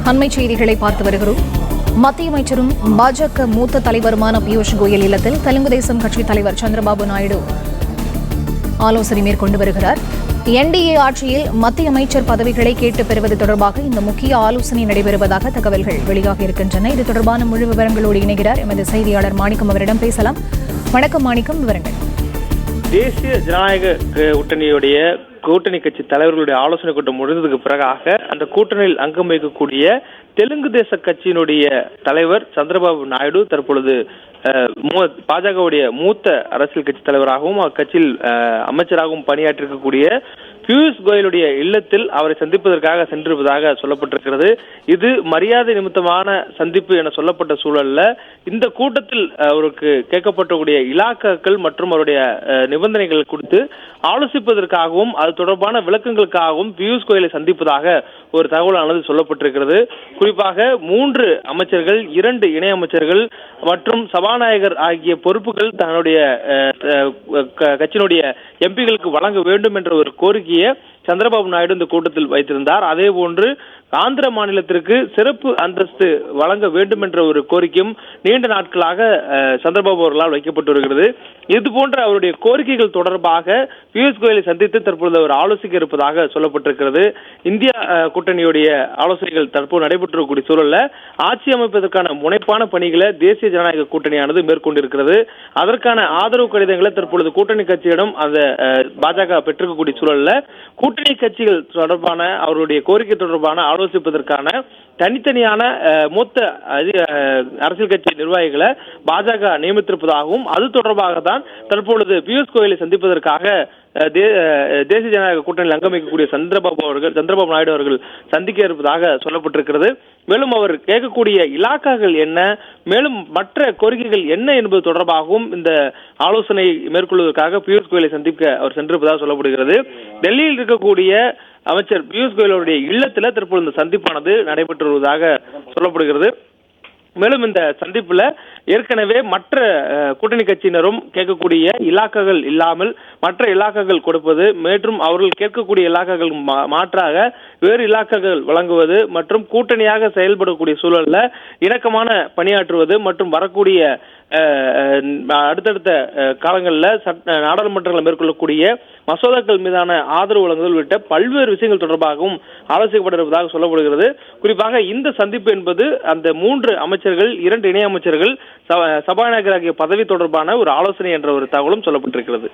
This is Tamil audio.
அண்மை செய்திகளை பார்த்து வருகிறோம். மத்திய அமைச்சரும் பாஜக மூத்த தலைவருமான பியூஷ் கோயல் இல்லத்தில் தெலுங்கு தேசம் கட்சித் தலைவர் சந்திரபாபு நாயுடு ஆலோசனை மேற்கொண்டு வருகிறார். என்டிஏ ஆட்சியில் மத்திய அமைச்சர் பதவிகளை கேட்டு பெறுவது தொடர்பாக இந்த முக்கிய ஆலோசனை நடைபெறுவதாக தகவல்கள் வெளியாக இருக்கின்றன. இது தொடர்பான முழு விவரங்களோடு இணைகிறார் எமது செய்தியாளர் மாணிக்கம். அவரிடம் பேசலாம். வணக்கம் மாணிக்கம், விவரங்கள். தேசிய ஜனநாயக கூட்டணியுடைய கூட்டணி கட்சி தலைவர்களுடைய ஆலோசனை கூட்டம் முடிந்ததுக்கு பிறகாக அந்த கூட்டணியில் அங்கம் வகிக்கக்கூடிய தெலுங்கு தேச கட்சியினுடைய தலைவர் சந்திரபாபு நாயுடு தற்பொழுது பாஜகவுடைய மூத்த அரசியல் கட்சி தலைவராகவும் அக்கட்சியில் அமைச்சராகவும் பணியாற்றிருக்கக்கூடிய பியூஷ் கோயலுடைய இல்லத்தில் அவரை சந்திப்பதற்காக சென்றிருப்பதாக சொல்லப்பட்டிருக்கிறது. இது மரியாதை நிமித்தமான சந்திப்பு என சொல்லப்பட்ட சூழல்ல இந்த கூட்டத்தில் அவருக்கு கேட்கப்பட்டக்கூடிய இலாக்காக்கள் மற்றும் அவருடைய நிபந்தனைகள் குறித்து ஆலோசிப்பதற்காகவும் அது தொடர்பான விளக்கங்களுக்காகவும் பியூஷ் கோயலை சந்திப்பதாக ஒரு தகவலானது சொல்லப்பட்டிருக்கிறது. குறிப்பாக 3 அமைச்சர்கள், 2 இணை அமைச்சர்கள் மற்றும் சபாநாயகர் ஆகிய பொறுப்புகள் தன்னுடைய கட்சியினுடைய எம்பிகளுக்கு வழங்க வேண்டும் என்ற ஒரு கோரிக்கையை சந்திரபாபு நாயுடு இந்த கூட்டத்தில் வைத்திருந்தார். அதே போன்று ஆந்திர மாநிலத்திற்கு சிறப்பு அந்தஸ்து வழங்க வேண்டும் என்ற ஒரு கோரிக்கையும் நீண்ட நாட்களாக சந்திரபாபு அவர்களால் வைக்கப்பட்டு வருகிறது. இது போன்ற அவருடைய கோரிக்கைகள் தொடர்பாக பியூஷ் கோயலை சந்தித்து தற்பொழுது அவர் ஆலோசிக்க இருப்பதாக சொல்லப்பட்டிருக்கிறது. இந்தியா கூட்டணியுடைய ஆலோசனைகள் தற்போது நடைபெற்றிருக்கக்கூடிய சூழல்ல ஆட்சி அமைப்பதற்கான முனைப்பான பணிகளை தேசிய ஜனநாயக கூட்டணியானது மேற்கொண்டிருக்கிறது. அதற்கான ஆதரவு கடிதங்களை தற்பொழுது கூட்டணி கட்சியிடம் அந்த பாஜக பெற்றிருக்கக்கூடிய சூழல்ல கூட்டணி கட்சிகள் தொடர்பான அவருடைய கோரிக்கை தொடர்பான ஆலோசிப்பதற்கான தனித்தனியான மூத்த அரசியல் கட்சி நிர்வாகிகளை பாஜக நியமித்திருப்பதாகவும் அது தொடர்பாக தான் தற்பொழுது பியூஷ் கோயலை சந்திப்பதற்காக தேசிய ஜனநாயக கூட்டணியில் அங்கமைக்கக்கூடிய சந்திரபாபு நாயுடு அவர்கள் சந்திக்க இருப்பதாக சொல்லப்பட்டிருக்கிறது. மேலும் அவர் கேட்கக்கூடிய இலாக்காக்கள் என்ன, மேலும் மற்ற கோரிக்கைகள் என்ன என்பது தொடர்பாகவும் இந்த ஆலோசனை மேற்கொள்வதற்காக பியூஷ் கோயலை சந்திக்க அவர் சென்றிருப்பதாக சொல்லப்படுகிறது. டெல்லியில் இருக்கக்கூடிய அமைச்சர் பியூஷ் கோயலுடைய இல்லத்தில் தற்போது இந்த சந்திப்பானது நடைபெற்று வருவதாக சொல்லப்படுகிறது. மேலும் இந்த சந்திப்புல ஏற்கனவே மற்ற கூட்டணி கட்சியினரும் கேட்கக்கூடிய இலாக்காக்கள் இல்லாமல் மற்ற இலாக்காக்கள் கொடுப்பது மற்றும் அவர்கள் கேட்கக்கூடிய இலாக்காக்கள் மாற்றாக வேறு இலாக்காக்கள் வழங்குவது மற்றும் கூட்டணியாக செயல்படக்கூடிய சூழல்ல இணக்கமான பணியாற்றுவது மற்றும் வரக்கூடிய அடுத்தடுத்த காலங்களில் நாடாளுமன்றங்கள் மேற்கொள்ளக்கூடிய மசோதாக்கள் மீதான ஆதரவு வழங்குதல் உள்ளிட்ட பல்வேறு விஷயங்கள் தொடர்பாகவும் ஆலோசிக்கப்பட இருப்பதாக சொல்லப்படுகிறது. குறிப்பாக இந்த சந்திப்பு என்பது அந்த 3 அமைச்சர்கள், 2 இணை அமைச்சர்கள், சபாநாயகர் ஆகிய பதவி தொடர்பான ஒரு ஆலோசனை என்ற ஒரு தகவலும் சொல்லப்பட்டிருக்கிறது.